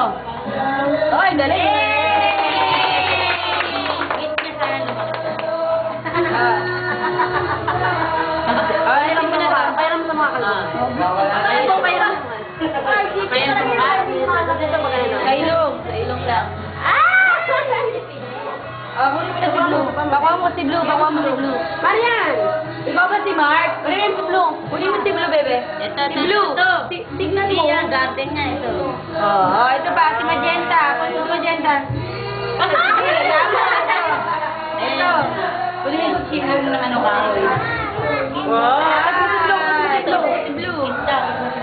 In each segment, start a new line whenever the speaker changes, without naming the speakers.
Oy, galing.
Wait niya sana lumakas.
Pairam mo na. Pairam mo sa mga kalbo. Ito, pairam.
Pairam mo ba?
Sa ilong. Sa ilong lang. Huli mo na si Blue. Bakuha mo si Blue. Bakuha mo si Blue. Marian! Ikaw ba si Mark? Huli mo si Blue. Huli mo si Blue, bebe.
Ito,
Si Blue. Tignan mo.
Siya, garden niya ito.
Oh, ito pa, si Magenta. Kung si Magenta. Ito. Huli mo si Blue ng ano ka. Wow. Ito, si Blue.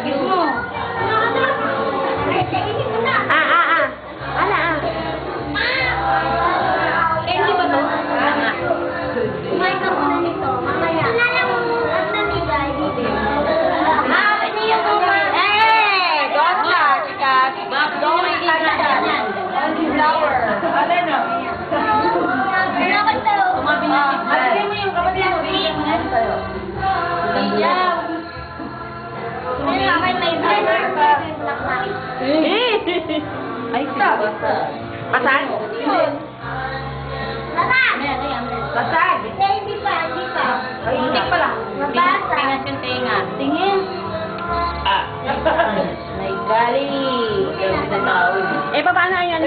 Si Blue. Candy ba to?
Kumain ka muna nito, mamaya.
Maaari niyo yung guma. Eh! Gotcha, chicas.
Don't make it yan.
Flower. Ano na?
Tumabi na si Brad.
Bigyan mo yung kapatid mo. Bigyan mo na yun sa'yo.
Iyaw.
Ay, stop. Pasag? Pasag? Ay, hindi pa lang.
Tingat yung tinga.
Tingin. May gali. Eh, paano yan?